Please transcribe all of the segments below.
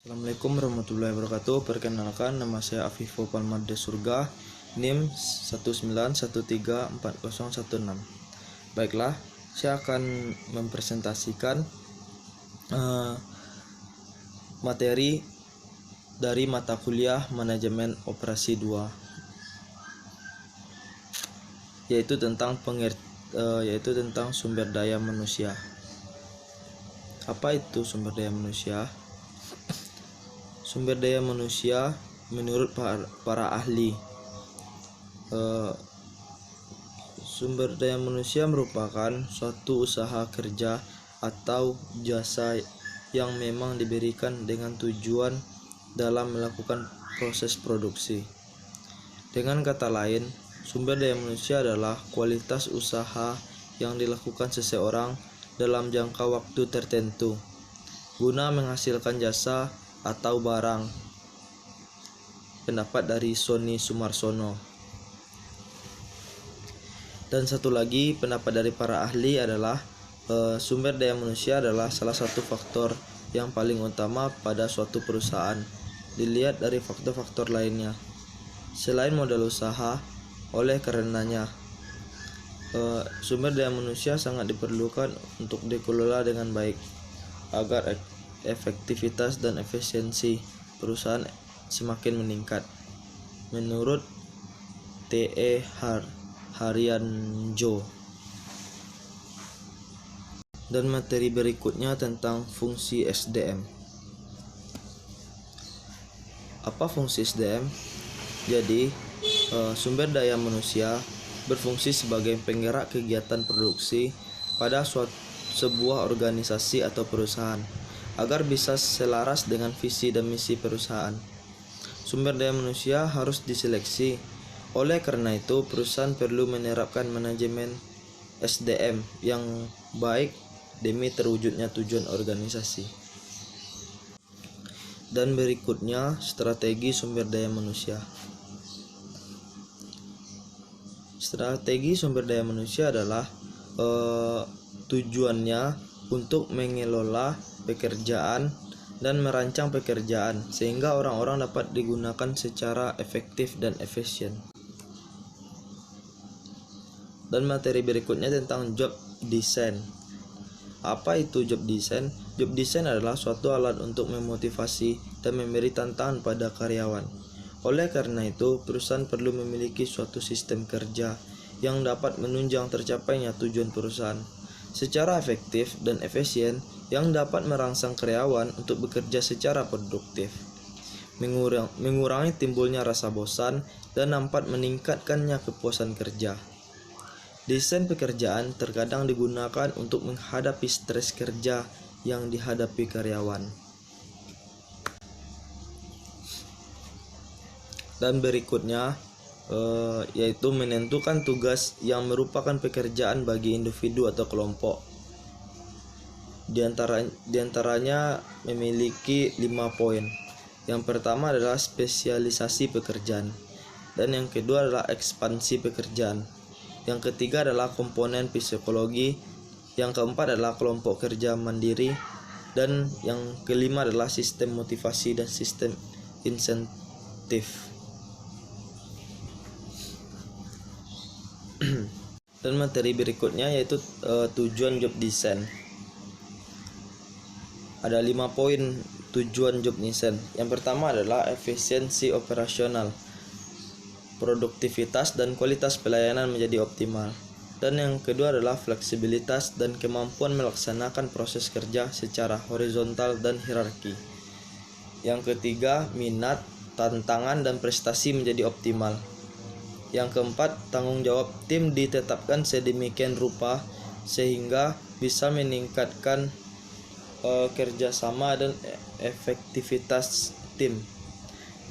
Assalamualaikum warahmatullahi wabarakatuh. Perkenalkan, nama saya Afifu Palmade Surga, NIM 191340116. Baiklah, saya akan mempresentasikan materi dari mata kuliah Manajemen Operasi 2, yaitu tentang sumber daya manusia. Apa itu sumber daya manusia? Sumber daya manusia menurut para ahli, sumber daya manusia merupakan suatu usaha kerja atau jasa yang memang diberikan dengan tujuan dalam melakukan proses produksi. Dengan kata lain, sumber daya manusia adalah kualitas usaha yang dilakukan seseorang dalam jangka waktu tertentu guna menghasilkan jasa atau barang. Pendapat dari Sony Sumarsono. Dan satu lagi pendapat dari para ahli adalah sumber daya manusia adalah salah satu faktor yang paling utama pada suatu perusahaan, dilihat dari faktor-faktor lainnya selain modal usaha. Oleh karenanya, sumber daya manusia sangat diperlukan untuk dikelola dengan baik agar efektivitas dan efisiensi perusahaan semakin meningkat. Menurut T.E. Haryanjo. Dan materi berikutnya tentang fungsi SDM. Apa fungsi SDM? Jadi, sumber daya manusia berfungsi sebagai penggerak kegiatan produksi pada sebuah organisasi atau perusahaan agar bisa selaras dengan visi dan misi perusahaan. Sumber daya manusia harus diseleksi. Oleh karena itu, perusahaan perlu menerapkan manajemen SDM yang baik demi terwujudnya tujuan organisasi. Dan berikutnya, strategi sumber daya manusia. Strategi sumber daya manusia adalah tujuannya untuk mengelola pekerjaan dan merancang pekerjaan sehingga orang-orang dapat digunakan secara efektif dan efisien. Dan materi berikutnya tentang job design. Apa itu job design? Job design adalah suatu alat untuk memotivasi dan memberi tantangan pada karyawan. Oleh karena itu, perusahaan perlu memiliki suatu sistem kerja yang dapat menunjang tercapainya tujuan perusahaan secara efektif dan efisien, yang dapat merangsang karyawan untuk bekerja secara produktif, mengurangi timbulnya rasa bosan, dan dapat meningkatkannya kepuasan kerja. Desain pekerjaan terkadang digunakan untuk menghadapi stres kerja yang dihadapi karyawan. Dan berikutnya yaitu menentukan tugas yang merupakan pekerjaan bagi individu atau kelompok. Di antaranya memiliki 5 poin. Yang pertama adalah spesialisasi pekerjaan, dan yang kedua adalah ekspansi pekerjaan. Yang ketiga adalah komponen psikologi. Yang keempat adalah kelompok kerja mandiri, dan yang kelima adalah sistem motivasi dan sistem insentif. Dan materi berikutnya yaitu tujuan job design. Ada 5 poin tujuan job design. Yang pertama adalah efisiensi operasional, produktivitas dan kualitas pelayanan menjadi optimal. Dan yang kedua adalah fleksibilitas dan kemampuan melaksanakan proses kerja secara horizontal dan hierarki. Yang ketiga, minat, tantangan dan prestasi menjadi optimal. Yang keempat, tanggung jawab tim ditetapkan sedemikian rupa sehingga bisa meningkatkan kerjasama dan efektivitas tim.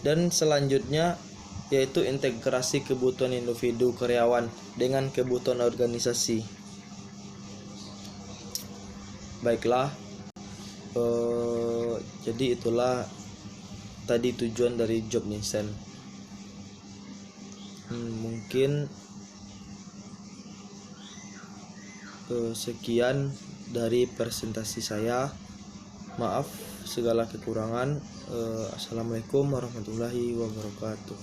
Dan selanjutnya yaitu integrasi kebutuhan individu karyawan dengan kebutuhan organisasi. Baiklah, jadi itulah tadi tujuan dari job design. Mungkin sekian dari presentasi saya. Maaf segala kekurangan. Assalamualaikum warahmatullahi wabarakatuh.